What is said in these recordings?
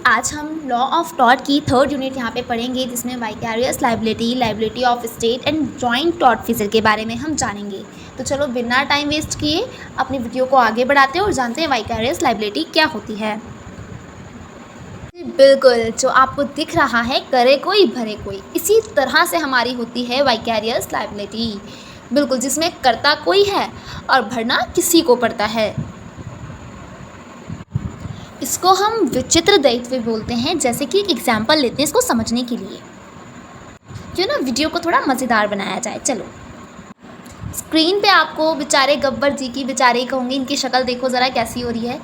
आज हम law of tort की थर्ड यूनिट यहाँ पे पढ़ेंगे, जिसमें vicarious liability, liability of state and joint tortfeasor के बारे में हम जानेंगे। तो चलो बिना टाइम वेस्ट किए अपनी वीडियो को आगे बढ़ाते हैं और जानते हैं वाइकेरियस लाइबिलिटी क्या होती है। बिल्कुल, जो आपको दिख रहा है करे कोई भरे कोई, इसी तरह से हमारी होती है वाइकेरियस लाइबिलिटी। बिल्कुल, जिसमें करता कोई है और भरना किसी को पड़ता है। इसको हम विचित्र दायित्व बोलते हैं। जैसे कि एक एग्जाम्पल लेते हैं इसको समझने के लिए, क्यों ना वीडियो को थोड़ा मज़ेदार बनाया जाए। चलो, स्क्रीन पे आपको बेचारे गब्बर जी की, बेचारे कहूँगी, इनकी शक्ल देखो ज़रा कैसी हो रही है।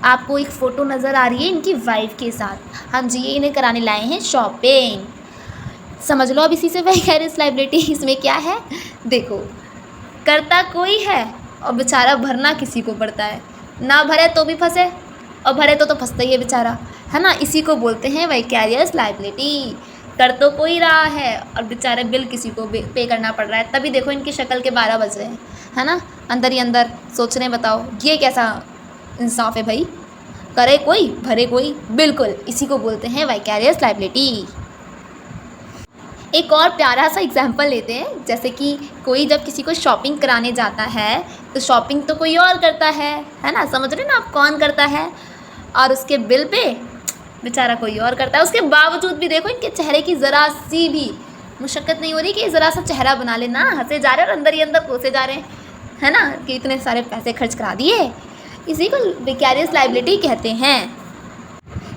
आपको एक फ़ोटो नज़र आ रही है इनकी वाइफ के साथ। हाँ जी, ये इन्हें कराने लाए हैं शॉपिंग। समझ लो अब इसी से वाइकेरियस लाइबिलिटी इसमें क्या है। देखो, करता कोई है और बेचारा भरना किसी को पड़ता है। ना भरे तो भी फंसे और भरे तो फंसता ही है बेचारा, है ना। इसी को बोलते हैं वाइकेरियस लाइबिलिटी। कर तो कोई रहा है और बेचारे बिल किसी को पे करना पड़ रहा है। तभी देखो इनकी शक्ल के 12 बज रहे हैं, है ना। अंदर ही अंदर सोच रहे हैं, बताओ ये कैसा इंसाफ है भाई। करे कोई भरे कोई, बिल्कुल इसी को बोलते हैं वाइकेरियस लाइबिलिटी। एक और प्यारा सा एग्जाम्पल लेते हैं। जैसे कि कोई जब किसी को शॉपिंग कराने जाता है तो शॉपिंग तो कोई और करता है ना। समझ रहे ना आप, कौन करता है। और उसके बिल पे बेचारा कोई और करता है। उसके बावजूद भी देखो इनके चेहरे की ज़रा सी भी मुशक्क़त नहीं हो रही कि ज़रा सा चेहरा बना लेना। हंसे जा रहे हैं और अंदर ही अंदर कोसे जा रहे हैं, है ना, कि इतने सारे पैसे खर्च करा दिए। इसी को विकेरियस लाइबिलिटी कहते हैं।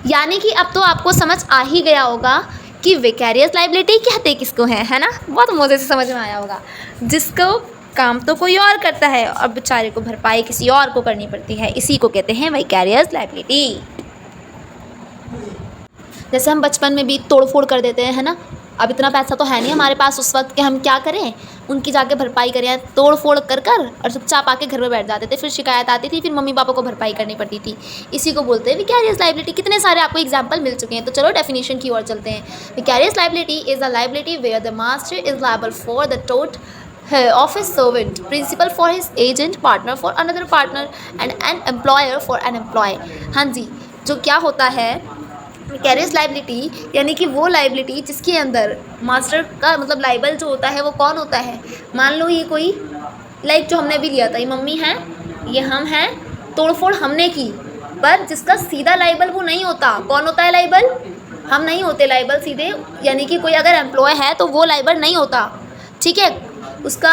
यानी कि अब तो आपको समझ आ ही गया होगा कि विकेरियस लाइबिलिटी कहते किसको है ना। बहुत मज़े से समझ में आया होगा। जिसको काम तो कोई और करता है और बेचारे को भरपाई किसी और को करनी पड़ती है, इसी को कहते हैं विकेरियस लाइबिलिटी। जैसे हम बचपन में भी तोड़ फोड़ कर देते हैं, है ना। अब इतना पैसा तो है नहीं हमारे पास उस वक्त कि हम क्या करें, उनकी जाके भरपाई करें। तोड़ फोड़ कर और चुपचाप आके घर में बैठ जाते थे। फिर शिकायत आती थी, फिर मम्मी पापा को भरपाई करनी पड़ती थी। इसी को बोलते हैं विकेरियस लाइबिलिटी। कितने सारे आपको एग्जाम्पल मिल चुके हैं। तो चलो डेफिनेशन की ओर चलते हैं। Vicarious liability is a liability where the master is liable for the टोट of his servant, principal for his agent, partner for another partner and an employer for an employee। हाँ जी, जो क्या होता है विकेरियस लाइबिलिटी, यानी कि वो liability जिसके अंदर मास्टर का मतलब लाइबल जो होता है वो कौन होता है। मान लो ये कोई जो हमने भी लिया था, ये मम्मी हैं, ये हम हैं, तोड़फोड़ हमने की, पर जिसका सीधा लाइबल वो नहीं होता। कौन होता है लाइबल? हम नहीं होते लाइबल सीधे। यानी कि कोई अगर एम्प्लॉय है तो वो लाइबल नहीं होता, ठीक है। उसका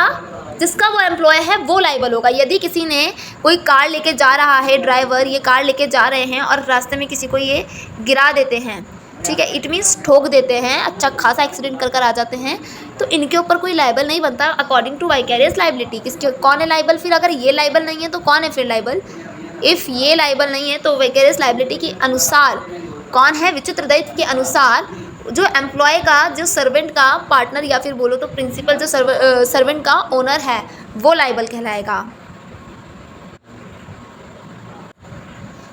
जिसका वो एम्प्लॉय है वो लाइबल होगा। यदि किसी ने कोई कार लेके जा रहा है, ड्राइवर ये कार लेके जा रहे हैं और रास्ते में किसी को ये गिरा देते हैं, ठीक है, इट मीन्स ठोक देते हैं, अच्छा खासा एक्सीडेंट कर आ जाते हैं, तो इनके ऊपर कोई लाइबल नहीं बनता अकॉर्डिंग टू वाइकेरियस लाइबिलिटी। किसके कौन है लाइबल? फिर अगर ये लाइबल नहीं है तो कौन है फिर लाइबल? इफ़ ये लाइबल नहीं है तो वाइकेरियस लाइबिलिटी के अनुसार कौन है? विचित्र दायित्व के अनुसार जो एम्प्लॉय का, जो सर्वेंट का पार्टनर या फिर बोलो तो प्रिंसिपल, जो सर्वेंट का ओनर है, वो लाइबल कहलाएगा।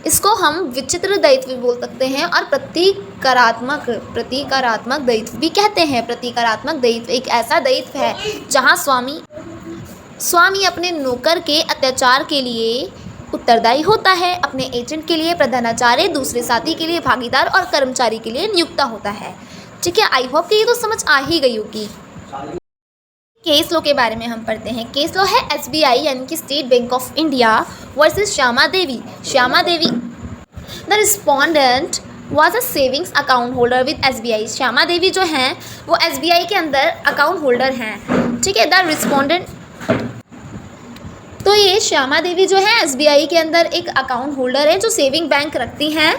इसको हम विचित्र दायित्व भी बोल सकते हैं और प्रतीकारात्मक दायित्व भी कहते हैं। प्रतीकारात्मक दायित्व एक ऐसा दायित्व है जहां स्वामी अपने नौकर के अत्याचार के लिए उत्तरदायी होता है, अपने एजेंट के लिए प्रधानाचार्य, दूसरे साथी के लिए भागीदार और कर्मचारी के लिए नियुक्त होता है, ठीक है। आई होप कि ये तो समझ आ ही गई होगी। केस लॉ के बारे में हम पढ़ते हैं। केस लॉ है SBI यानी कि State Bank of India versus Shyama Devi. Shyama Devi, the respondent was a savings account holder with SBI। Shyama Devi जो हैं वो SBI के अंदर अकाउंट होल्डर हैं, ठीक है। द रिस्पोंडेंट, तो ये श्यामा देवी जो है SBI के अंदर एक अकाउंट होल्डर है, जो सेविंग बैंक रखती हैं,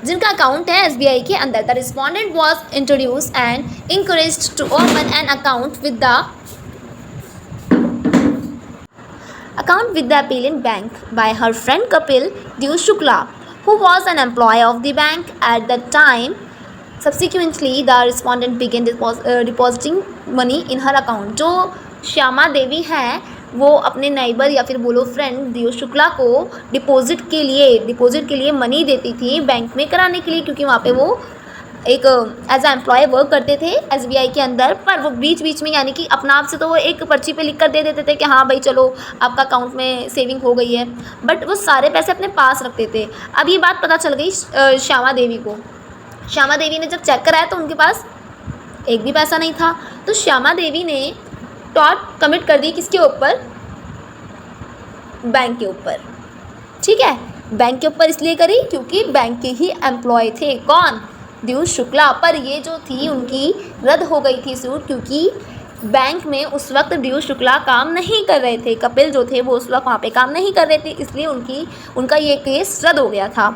जिनका अकाउंट है SBI के अंदर। The respondent was introduced and encouraged to open an account with the appellant bank by her friend Kapil Dev Shukla, who was an employee of the bank at that time. Subsequently, the respondent began depositing money in her account। जो श्यामा देवी हैं वो अपने neighbour या फिर बोलो friend देव शुक्ला को deposit के लिए मनी देती थी बैंक में कराने के लिए, क्योंकि वहाँ पे वो एक एज ए एम्प्लॉय वर्क करते थे एसबीआई के अंदर, पर वो बीच बीच में यानी कि अपना आप से तो वो एक पर्ची पे लिख कर दे देते थे कि हाँ भाई चलो आपका अकाउंट में सेविंग हो गई है, बट वो सारे पैसे अपने पास रखते थे। अब ये बात पता चल गई श्यामा देवी को। श्यामा देवी ने जब चेक कराया तो उनके पास एक भी पैसा नहीं था। तो श्यामा देवी ने टॉर्ट कमिट कर दी किसके ऊपर? बैंक के ऊपर। ठीक है, बैंक के ऊपर इसलिए करी क्योंकि बैंक के ही एम्प्लॉय थे। कौन? पीयूष शुक्ला। पर ये जो थी उनकी रद्द हो गई थी सूट, क्योंकि बैंक में उस वक्त पीयूष शुक्ला काम नहीं कर रहे थे। कपिल जो थे वो उस वक्त वहाँ पे काम नहीं कर रहे थे, इसलिए उनका ये केस रद्द हो गया था।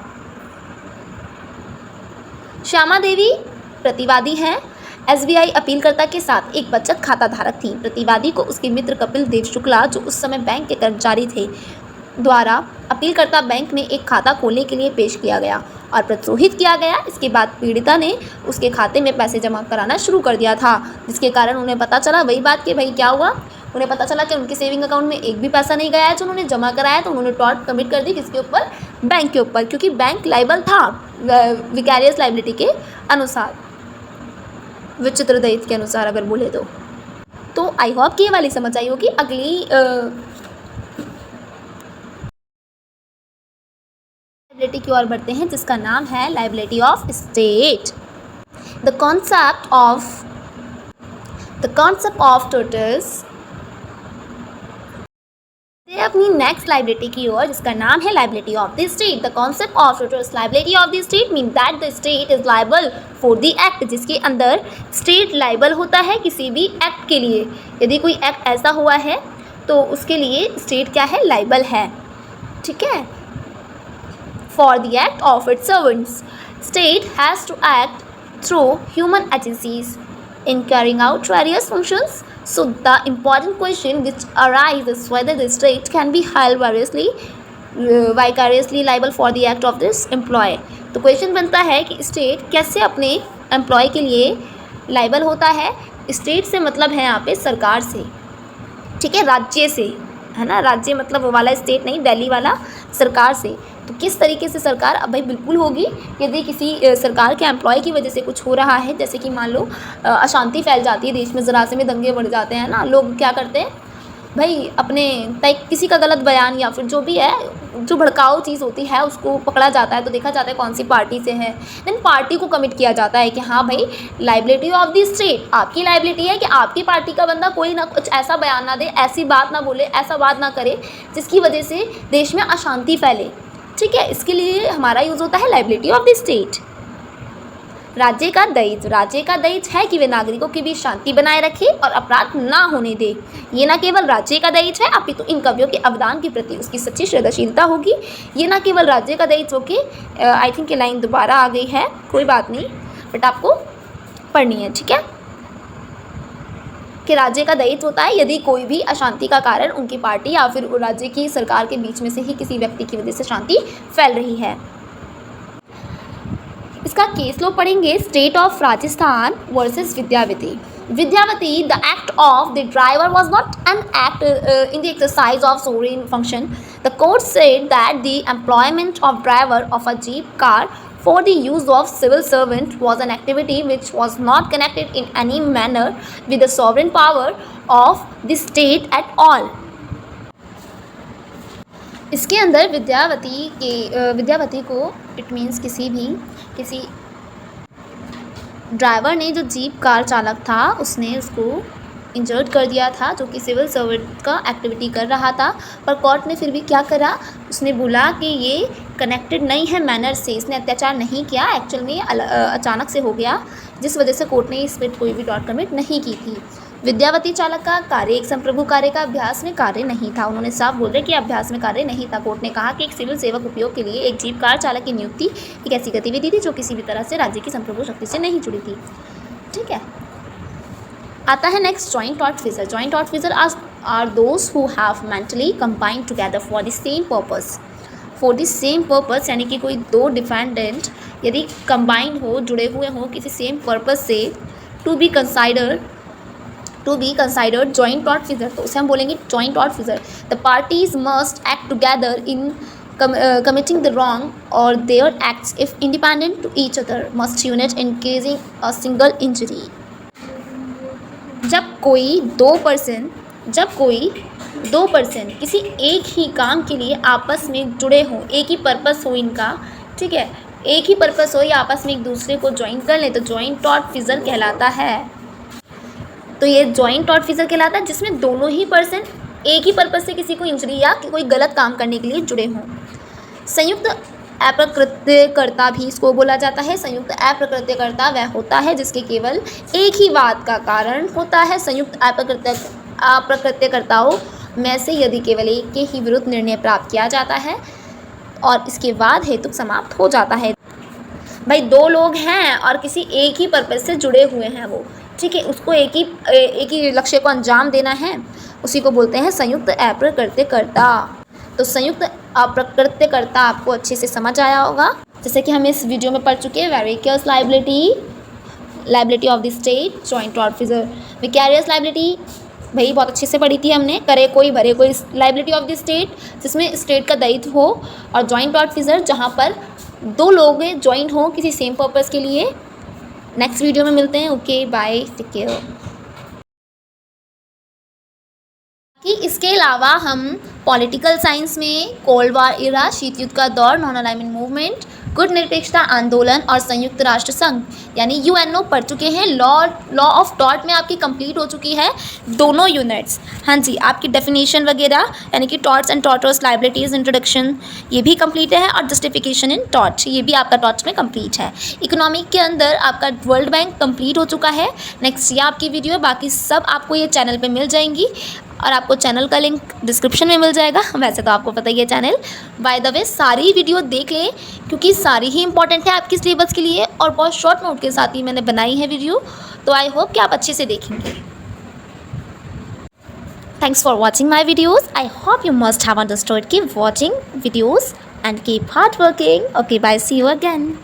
श्यामा देवी प्रतिवादी हैं। एसबीआई अपीलकर्ता के साथ एक बचत खाता धारक थी। प्रतिवादी को उसके मित्र कपिल देव शुक्ला, जो उस समय बैंक के कर्मचारी थे, द्वारा अपीलकर्ता बैंक में एक खाता खोलने के लिए पेश किया गया और प्रोत्साहित किया गया। इसके बाद पीड़िता ने उसके खाते में पैसे जमा कराना शुरू कर दिया था, जिसके कारण उन्हें पता चला वही बात कि भाई क्या हुआ, उन्हें पता चला कि उनके सेविंग अकाउंट में एक भी पैसा नहीं गया है जो उन्होंने जमा कराया। तो उन्होंने टॉर्ट कमिट कर दी किसके ऊपर? बैंक के ऊपर, क्योंकि बैंक लाइबल था विकैरियस लाइबिलिटी के अनुसार, विचित्र दायित्व के अनुसार अगर बोले तो आई होप कि ये वाली समझ आई होगी। अगली लाइबिलिटी की ओर बढ़ते हैं, जिसका नाम है liability of state. The concept of totals अपनी नेक्स्ट लाइबिलिटी की ओर, जिसका नाम है liability of the state. The concept of totals liability of the state mean that the state is liable for the act, जिसके अंदर स्टेट लाइबल होता है किसी भी एक्ट के लिए। यदि कोई एक्ट ऐसा हुआ है तो उसके लिए स्टेट क्या है? लाइबल है। ठीक है, for the act of its servants state has to act through human agencies in carrying out various functions. So the important question which arises whether the state can be held vicariously liable for the act of this employee. तो question बनता है कि state कैसे अपने employ के लिए liable होता है। स्टेट से मतलब है यहाँ पे सरकार से, ठीक है, राज्य से, है ना। राज्य मतलब वो वाला स्टेट नहीं, दिल्ली वाला, सरकार से। तो किस तरीके से सरकार? अब भाई बिल्कुल होगी यदि किसी सरकार के एम्प्लॉय की वजह से कुछ हो रहा है, जैसे कि मान लो अशांति फैल जाती है देश में, ज़रा से में दंगे बढ़ जाते हैं ना, लोग क्या करते हैं भाई अपने तय किसी का गलत बयान या फिर जो भी है, जो भड़काऊ चीज़ होती है उसको पकड़ा जाता है, तो देखा जाता है कौन सी पार्टी से है, देन पार्टी को कमिट किया जाता है कि हाँ भाई लाइबिलिटी ऑफ द स्टेट, आपकी लाइबिलिटी है कि आपकी पार्टी का बंदा कोई ना कुछ ऐसा बयान ना दे, ऐसी बात ना बोले, ऐसा बात ना करे जिसकी वजह से देश में अशांति फैले। ठीक है, इसके लिए हमारा यूज़ होता है लाइबिलिटी ऑफ द स्टेट। राज्य का दायित्व है कि वे नागरिकों के बीच शांति बनाए रखे और अपराध ना होने दे। ये ना केवल राज्य का दायित्व है, अपितु इन कवियों के अवदान के प्रति उसकी सच्ची श्रद्धाशीलता होगी। ये ना केवल राज्य का दायित्व के आई थिंक ये लाइन दोबारा आ गई है, कोई बात नहीं, बट आपको पढ़नी है। ठीक है, कि राज्य का दायित्व होता है यदि कोई भी अशांति का कारण उनकी पार्टी या फिर राज्य की सरकार के बीच में से ही किसी व्यक्ति की वजह से शांति फैल रही है। इसका केस लो पढ़ेंगे, state of Rajasthan versus Vidyavati. Vidyavati, the act of the driver was not an act in the exercise of sovereign function. The court said that the employment of driver of a jeep car for the use of civil servant was an activity which was not connected in any manner with the sovereign power of the state at all. इसके अंदर विद्यावती को it means किसी driver ने, जो jeep car चालक था, उसने उसको इंजर्ड कर दिया था, जो कि सिविल सर्वेंट का एक्टिविटी कर रहा था। पर कोर्ट ने फिर भी क्या करा, उसने बोला कि ये कनेक्टेड नहीं है मैनर से, इसने अत्याचार नहीं किया, एक्चुअल में अचानक से हो गया, जिस वजह से कोर्ट ने इस पर कोई भी डॉट कमिट नहीं की थी। विद्यावती चालक का कार्य एक संप्रभु कार्य का अभ्यास में कार्य नहीं था। उन्होंने साफ बोले कि अभ्यास में कार्य नहीं था। कोर्ट ने कहा कि एक सिविल सेवक उपयोग के लिए एक जीप कार चालक की नियुक्ति एक ऐसी गतिविधि थी जो किसी भी तरह से राज्य की संप्रभु शक्ति से नहीं जुड़ी थी। ठीक है, आता है next joint officer. Joint officer are those who have mentally combined together for the same purpose, यानी कि कोई दो डिफेंडेंट यदि कंबाइंड हो, जुड़े हुए हो किसी सेम पर्पस से, to be considered joint officer, तो उसे हम बोलेंगे joint officer. The parties must act together in committing the wrong or their acts if independent to each other must unite in causing a single injury. जब कोई दो person किसी एक ही काम के लिए आपस में जुड़े हों, एक ही पर्पस हो इनका, ठीक है, एक ही पर्पस हो या आपस में एक दूसरे को ज्वाइन कर लें तो जॉइंट टॉर्ट फिजर कहलाता है। तो ये जॉइंट टॉर्ट फिजर कहलाता है जिसमें दोनों ही पर्सन एक ही पर्पस से किसी को इंजरी या कोई गलत काम करने के लिए जुड़े हों। संयुक्त अप्रकृत्यकर्ता भी इसको बोला जाता है। संयुक्त अप्रकृत्यकर्ता वह होता है जिसके केवल एक ही बात का कारण होता है। संयुक्त अप्रकृत्यकर्ताओं में से यदि केवल एक के ही विरुद्ध निर्णय प्राप्त किया जाता है और इसके बाद हेतु समाप्त हो जाता है। भाई दो लोग हैं और किसी एक ही पर्पस से जुड़े हुए हैं वो, ठीक है, उसको एक ही लक्ष्य को अंजाम देना है, उसी को बोलते हैं संयुक्त अप्रकृत्यकर्ता। तो संयुक्त अप्रकृत्यकर्ता आपको अच्छे से समझ आया होगा, जैसे कि हम इस वीडियो में पढ़ चुके हैं। वेरिकस liability of the state, joint tortfeasor. Vicarious liability भाई बहुत अच्छे से पढ़ी थी हमने, करे कोई भरे कोई। लाइबिलिटी ऑफ द स्टेट जिसमें स्टेट का दायित्व हो, और जॉइंट टॉर्ट फिजर जहाँ पर दो लोग ज्वाइंट हों किसी सेम पर्पस के लिए। नेक्स्ट वीडियो में मिलते हैं। Okay bye, take care. कि इसके अलावा हम पॉलिटिकल साइंस में कोल्ड वार इरा, शीत युद्ध का दौर, नॉन अलाइनमेंट मूवमेंट, गुट निरपेक्षता आंदोलन और संयुक्त राष्ट्र संघ यानी यूएनओ पढ़ चुके हैं। लॉ ऑफ टॉर्ट में आपकी कंप्लीट हो चुकी है दोनों यूनिट्स। हाँ जी, आपकी डेफिनेशन वगैरह यानी कि टॉर्ट्स एंड टॉर्टर्स, लाइबिलिटीज़, इंट्रोडक्शन ये भी कंप्लीट है, और जस्टिफिकेशन इन टॉर्ट ये भी आपका टॉर्ट्स में कंप्लीट है। इकोनॉमिक के अंदर आपका वर्ल्ड बैंक कंप्लीट हो चुका है। नेक्स्ट ये आपकी वीडियो है, बाकी सब आपको ये चैनल पे मिल जाएंगी, और आपको चैनल का लिंक डिस्क्रिप्शन में मिल जाएगा। वैसे तो आपको पता ही है चैनल। बाय द वे सारी वीडियो देख लें क्योंकि सारी ही इंपॉर्टेंट है आपकी सिलेबस के लिए, और बहुत शॉर्ट नोट के साथ ही मैंने बनाई है वीडियो, तो आई होप कि आप अच्छे से देखेंगे। Thanks for watching my videos. I hope you must have understood. Keep watching videos and keep hard working. Okay bye, see you again.